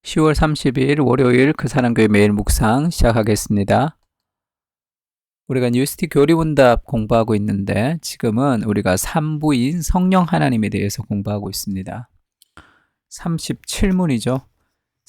10월 30일 월요일 그 사람교회 매일 묵상 시작하겠습니다. 우리가 뉴스티 교리문답 공부하고 있는데 지금은 우리가 3부인 성령 하나님에 대해서 공부하고 있습니다. 37문이죠.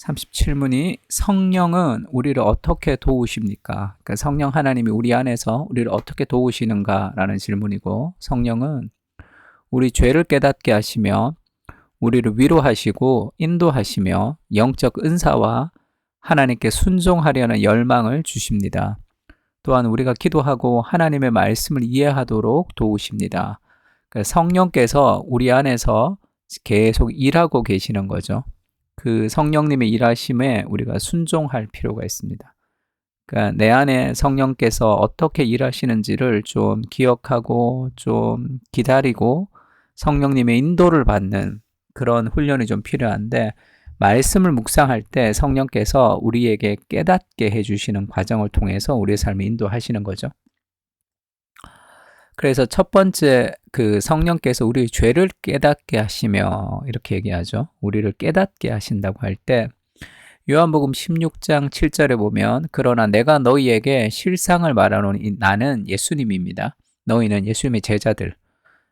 37문이 성령은 우리를 어떻게 도우십니까? 그러니까 성령 하나님이 우리 안에서 우리를 어떻게 도우시는가 라는 질문이고, 성령은 우리 죄를 깨닫게 하시며 우리를 위로하시고 인도하시며 영적 은사와 하나님께 순종하려는 열망을 주십니다. 또한 우리가 기도하고 하나님의 말씀을 이해하도록 도우십니다. 그러니까 성령께서 우리 안에서 계속 일하고 계시는 거죠. 그 성령님의 일하심에 우리가 순종할 필요가 있습니다. 그러니까 내 안에 성령께서 어떻게 일하시는지를 좀 기억하고 좀 기다리고 성령님의 인도를 받는 그런 훈련이 좀 필요한데, 말씀을 묵상할 때 성령께서 우리에게 깨닫게 해주시는 과정을 통해서 우리의 삶을 인도하시는 거죠. 그래서 첫 번째, 그 성령께서 우리의 죄를 깨닫게 하시며 이렇게 얘기하죠. 우리를 깨닫게 하신다고 할 때 요한복음 16장 7절에 보면, 그러나 내가 너희에게 실상을 말하노니 나는 예수님입니다. 너희는 예수님의 제자들.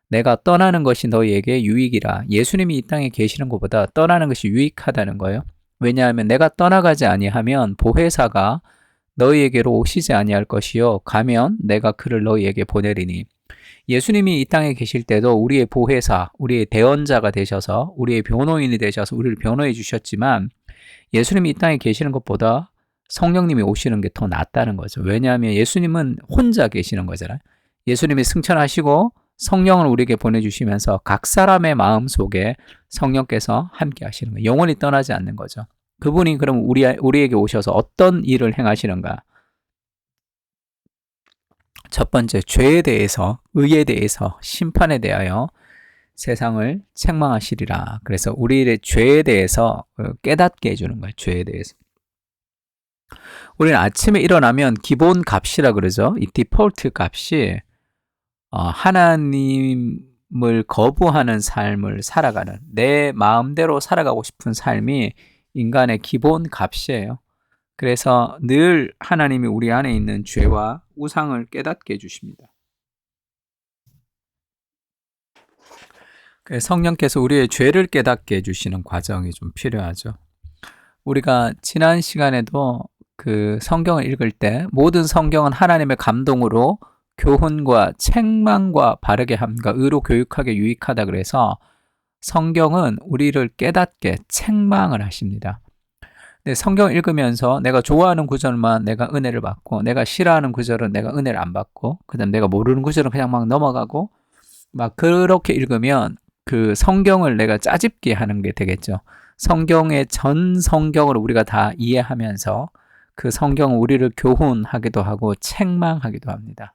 내가 떠나는 것이 너희에게 유익이라. 예수님이 이 땅에 계시는 것보다 떠나는 것이 유익하다는 거예요. 왜냐하면 내가 떠나가지 아니하면 보혜사가 너희에게로 오시지 아니할 것이요 가면 내가 그를 너희에게 보내리니. 예수님이 이 땅에 계실 때도 우리의 보혜사, 우리의 대언자가 되셔서 우리의 변호인이 되셔서 우리를 변호해 주셨지만, 예수님이 이 땅에 계시는 것보다 성령님이 오시는 게 더 낫다는 거죠. 왜냐하면 예수님은 혼자 계시는 거잖아요. 예수님이 승천하시고 성령을 우리에게 보내주시면서 각 사람의 마음 속에 성령께서 함께 하시는 거예요. 영원히 떠나지 않는 거죠. 그분이 그럼 우리에게 오셔서 어떤 일을 행하시는가? 첫 번째, 죄에 대해서, 의에 대해서, 심판에 대하여 세상을 책망하시리라. 그래서 우리의 죄에 대해서 깨닫게 해주는 거예요. 죄에 대해서. 우리는 아침에 일어나면 기본 값이라 그러죠. 이 디폴트 값이 하나님을 거부하는 삶을 살아가는, 내 마음대로 살아가고 싶은 삶이 인간의 기본 값이에요. 그래서 늘 하나님이 우리 안에 있는 죄와 우상을 깨닫게 해주십니다. 성령께서 우리의 죄를 깨닫게 해주시는 과정이 좀 필요하죠. 우리가 지난 시간에도 그 성경을 읽을 때 모든 성경은 하나님의 감동으로 교훈과 책망과 바르게 함과 의로 교육하게 유익하다 그래서 성경은 우리를 깨닫게 책망을 하십니다. 근데 성경을 읽으면서 내가 좋아하는 구절만 내가 은혜를 받고, 내가 싫어하는 구절은 내가 은혜를 안 받고, 그 다음 내가 모르는 구절은 그냥 막 넘어가고, 막 그렇게 읽으면 그 성경을 내가 짜집기 하는 게 되겠죠. 성경의 전 성경을 우리가 다 이해하면서 그 성경은 우리를 교훈하기도 하고 책망하기도 합니다.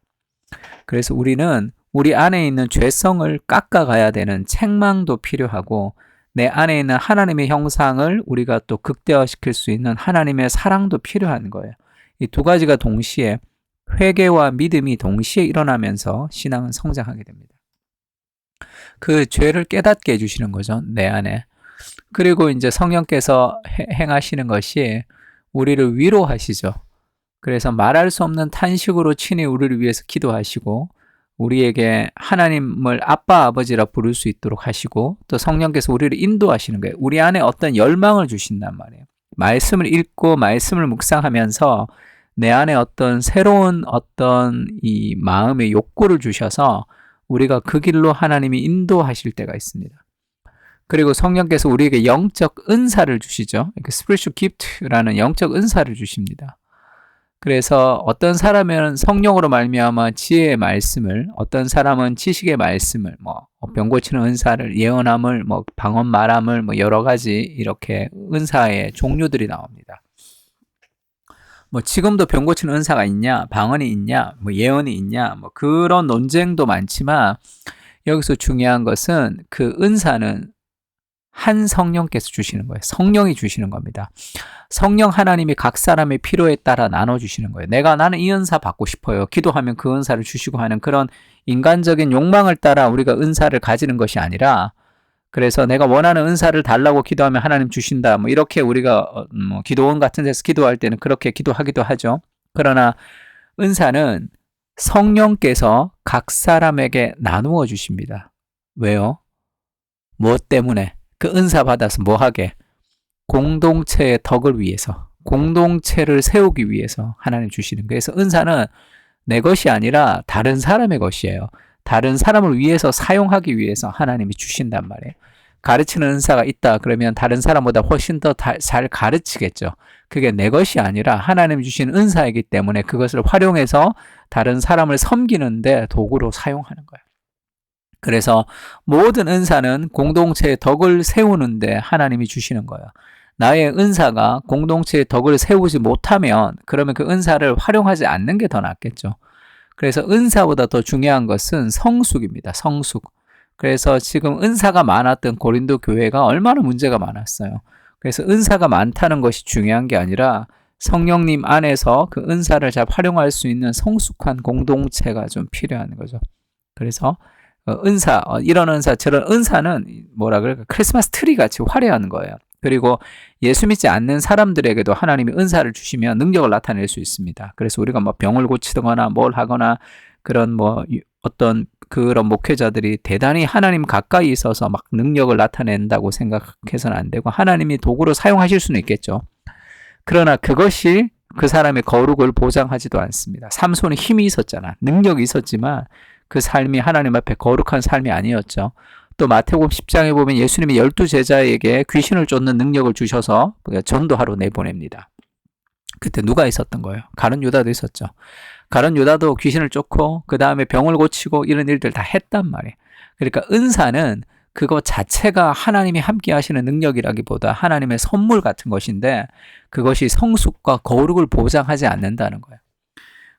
그래서 우리는 우리 안에 있는 죄성을 깎아가야 되는 책망도 필요하고, 내 안에 있는 하나님의 형상을 우리가 또 극대화시킬 수 있는 하나님의 사랑도 필요한 거예요. 이 두 가지가 동시에, 회개와 믿음이 동시에 일어나면서 신앙은 성장하게 됩니다. 그 죄를 깨닫게 해주시는 거죠, 내 안에. 그리고 이제 성령께서 행하시는 것이 우리를 위로하시죠. 그래서 말할 수 없는 탄식으로 친히 우리를 위해서 기도하시고, 우리에게 하나님을 아빠 아버지라 부를 수 있도록 하시고, 또 성령께서 우리를 인도하시는 거예요. 우리 안에 어떤 열망을 주신단 말이에요. 말씀을 읽고 말씀을 묵상하면서 내 안에 어떤 새로운 어떤 이 마음의 욕구를 주셔서 우리가 그 길로 하나님이 인도하실 때가 있습니다. 그리고 성령께서 우리에게 영적 은사를 주시죠. spiritual gift라는 영적 은사를 주십니다. 그래서 어떤 사람은 성령으로 말미암아 지혜의 말씀을, 어떤 사람은 지식의 말씀을, 병 고치는 은사를, 예언함을, 방언 말함을, 여러 가지 이렇게 은사의 종류들이 나옵니다. 지금도 병 고치는 은사가 있냐, 방언이 있냐, 예언이 있냐, 그런 논쟁도 많지만, 여기서 중요한 것은 그 은사는 한 성령께서 주시는 거예요. 성령이 주시는 겁니다. 성령 하나님이 각 사람의 필요에 따라 나눠주시는 거예요. 나는 이 은사 받고 싶어요. 기도하면 그 은사를 주시고 하는 그런 인간적인 욕망을 따라 우리가 은사를 가지는 것이 아니라, 그래서 내가 원하는 은사를 달라고 기도하면 하나님 주신다. 뭐 이렇게 우리가 뭐 기도원 같은 데서 기도할 때는 그렇게 기도하기도 하죠. 그러나 은사는 성령께서 각 사람에게 나누어 주십니다. 왜요? 무엇 때문에? 그 은사 받아서 뭐 하게? 공동체의 덕을 위해서, 공동체를 세우기 위해서 하나님 주시는 거예요. 그래서 은사는 내 것이 아니라 다른 사람의 것이에요. 다른 사람을 위해서 사용하기 위해서 하나님이 주신단 말이에요. 가르치는 은사가 있다 그러면 다른 사람보다 훨씬 더 잘 가르치겠죠. 그게 내 것이 아니라 하나님 주신 은사이기 때문에 그것을 활용해서 다른 사람을 섬기는데 도구로 사용하는 거예요. 그래서 모든 은사는 공동체의 덕을 세우는데 하나님이 주시는 거예요. 나의 은사가 공동체의 덕을 세우지 못하면 그러면 그 은사를 활용하지 않는 게 더 낫겠죠. 그래서 은사보다 더 중요한 것은 성숙입니다. 성숙. 그래서 지금 은사가 많았던 고린도 교회가 얼마나 문제가 많았어요. 그래서 은사가 많다는 것이 중요한 게 아니라 성령님 안에서 그 은사를 잘 활용할 수 있는 성숙한 공동체가 좀 필요한 거죠. 그래서 은사, 이런 은사, 저런 은사는 뭐라 그럴까? 크리스마스 트리 같이 화려한 거예요. 그리고 예수 믿지 않는 사람들에게도 하나님이 은사를 주시면 능력을 나타낼 수 있습니다. 그래서 우리가 뭐 병을 고치거나 뭘 하거나 그런 뭐 어떤 그런 목회자들이 대단히 하나님 가까이 있어서 막 능력을 나타낸다고 생각해서는 안 되고 하나님이 도구로 사용하실 수는 있겠죠. 그러나 그것이 그 사람의 거룩을 보장하지도 않습니다. 삼손은 힘이 있었잖아. 능력이 있었지만 그 삶이 하나님 앞에 거룩한 삶이 아니었죠. 또 마태복음 10장에 보면 예수님이 12제자에게 귀신을 쫓는 능력을 주셔서 전도하러 내보냅니다. 그때 누가 있었던 거예요? 가룟 유다도 있었죠. 가룟 유다도 귀신을 쫓고 그 다음에 병을 고치고 이런 일들 다 했단 말이에요. 그러니까 은사는 그거 자체가 하나님이 함께 하시는 능력이라기보다 하나님의 선물 같은 것인데 그것이 성숙과 거룩을 보장하지 않는다는 거예요.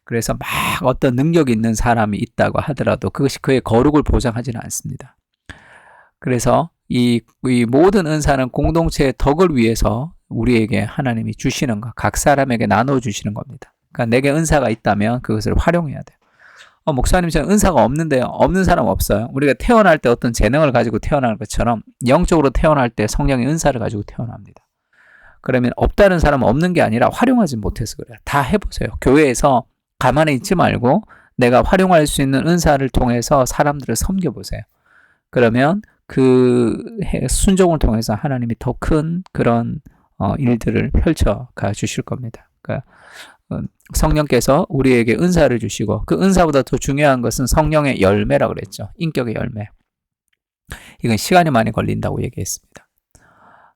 그래서 막 어떤 능력이 있는 사람이 있다고 하더라도 그것이 그의 거룩을 보장하지는 않습니다. 그래서 이 모든 은사는 공동체의 덕을 위해서 우리에게 하나님이 주시는 것, 각 사람에게 나눠주시는 겁니다. 그러니까 내게 은사가 있다면 그것을 활용해야 돼요. 목사님, 저는 은사가 없는데요. 없는 사람 없어요. 우리가 태어날 때 어떤 재능을 가지고 태어나는 것처럼 영적으로 태어날 때 성령의 은사를 가지고 태어납니다. 그러면 없다는 사람은 없는 게 아니라 활용하지 못해서 그래요. 다 해보세요. 교회에서 가만히 있지 말고 내가 활용할 수 있는 은사를 통해서 사람들을 섬겨보세요. 그러면 그 순종을 통해서 하나님이 더 큰 그런 일들을 펼쳐가 주실 겁니다. 그러니까 성령께서 우리에게 은사를 주시고 그 은사보다 더 중요한 것은 성령의 열매라고 그랬죠. 인격의 열매. 이건 시간이 많이 걸린다고 얘기했습니다.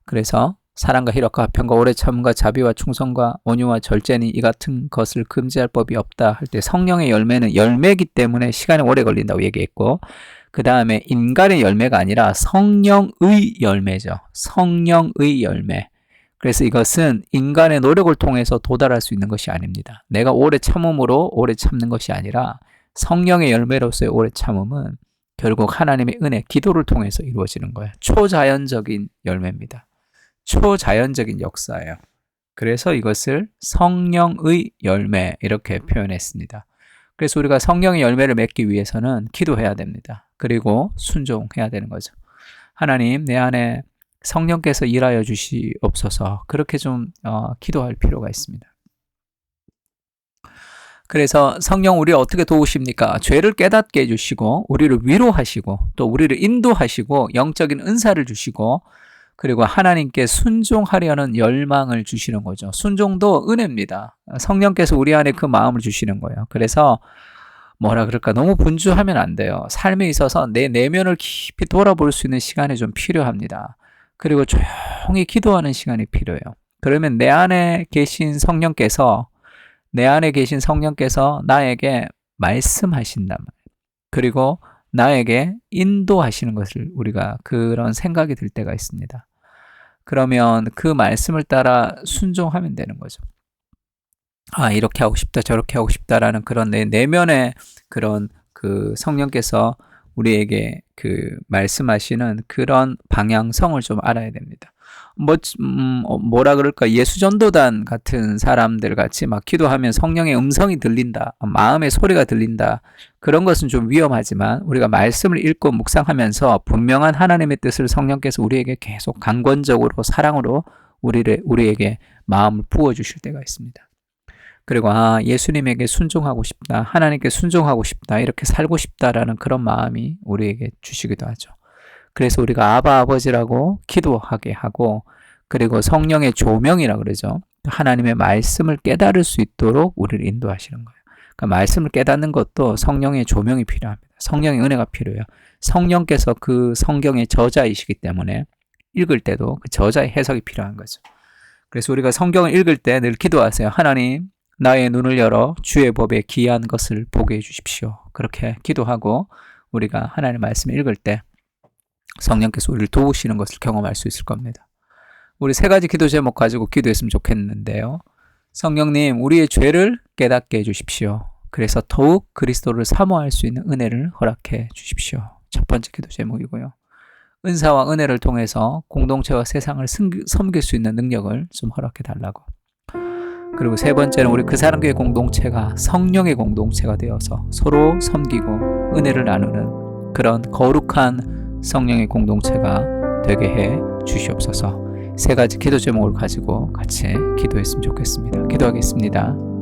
그래서 사랑과 희락과 화평과 오래 참음과 자비와 충성과 온유와 절제니 이 같은 것을 금지할 법이 없다 할 때 성령의 열매는 열매이기 때문에 시간이 오래 걸린다고 얘기했고 그 다음에 인간의 열매가 아니라 성령의 열매죠. 성령의 열매. 그래서 이것은 인간의 노력을 통해서 도달할 수 있는 것이 아닙니다. 내가 오래 참음으로 오래 참는 것이 아니라 성령의 열매로서의 오래 참음은 결국 하나님의 은혜, 기도를 통해서 이루어지는 거예요. 초자연적인 열매입니다. 초자연적인 역사예요. 그래서 이것을 성령의 열매 이렇게 표현했습니다. 그래서 우리가 성령의 열매를 맺기 위해서는 기도해야 됩니다. 그리고 순종해야 되는 거죠. 하나님, 내 안에 성령께서 일하여 주시옵소서. 그렇게 좀 기도할 필요가 있습니다. 그래서 성령 우리를 어떻게 도우십니까? 죄를 깨닫게 해주시고 우리를 위로하시고 또 우리를 인도하시고 영적인 은사를 주시고 그리고 하나님께 순종하려는 열망을 주시는 거죠. 순종도 은혜입니다. 성령께서 우리 안에 그 마음을 주시는 거예요. 그래서 뭐라 그럴까, 너무 분주하면 안 돼요. 삶에 있어서 내 내면을 깊이 돌아볼 수 있는 시간이 좀 필요합니다. 그리고 조용히 기도하는 시간이 필요해요. 그러면 내 안에 계신 성령께서 나에게 말씀하신단 말이에요. 그리고 나에게 인도하시는 것을 우리가 그런 생각이 들 때가 있습니다. 그러면 그 말씀을 따라 순종하면 되는 거죠. 이렇게 하고 싶다, 저렇게 하고 싶다라는 그런 내 내면의 그런 그 성령께서 우리에게 그 말씀하시는 그런 방향성을 좀 알아야 됩니다. 뭐라 그럴까, 예수전도단 같은 사람들 같이 막 기도하면 성령의 음성이 들린다, 마음의 소리가 들린다, 그런 것은 좀 위험하지만 우리가 말씀을 읽고 묵상하면서 분명한 하나님의 뜻을 성령께서 우리에게 계속 강권적으로 사랑으로 우리에게 마음을 부어주실 때가 있습니다. 그리고 예수님에게 순종하고 싶다, 하나님께 순종하고 싶다, 이렇게 살고 싶다라는 그런 마음이 우리에게 주시기도 하죠. 그래서 우리가 아바 아버지라고 기도하게 하고, 그리고 성령의 조명이라 그러죠. 하나님의 말씀을 깨달을 수 있도록 우리를 인도하시는 거예요. 그러니까 말씀을 깨닫는 것도 성령의 조명이 필요합니다. 성령의 은혜가 필요해요. 성령께서 그 성경의 저자이시기 때문에 읽을 때도 그 저자의 해석이 필요한 거죠. 그래서 우리가 성경을 읽을 때 늘 기도하세요. 하나님, 나의 눈을 열어 주의 법에 기이한 것을 보게 해주십시오. 그렇게 기도하고 우리가 하나님의 말씀을 읽을 때 성령께서 우리를 도우시는 것을 경험할 수 있을 겁니다. 우리 세 가지 기도 제목 가지고 기도했으면 좋겠는데요. 성령님, 우리의 죄를 깨닫게 해주십시오. 그래서 더욱 그리스도를 사모할 수 있는 은혜를 허락해 주십시오. 첫 번째 기도 제목이고요. 은사와 은혜를 통해서 공동체와 세상을 섬길 수 있는 능력을 좀 허락해 달라고. 그리고 세 번째는 우리 그 사람교회 공동체가 성령의 공동체가 되어서 서로 섬기고 은혜를 나누는 그런 거룩한 성령의 공동체가 되게 해 주시옵소서. 세 가지 기도 제목을 가지고 같이 기도했으면 좋겠습니다. 기도하겠습니다.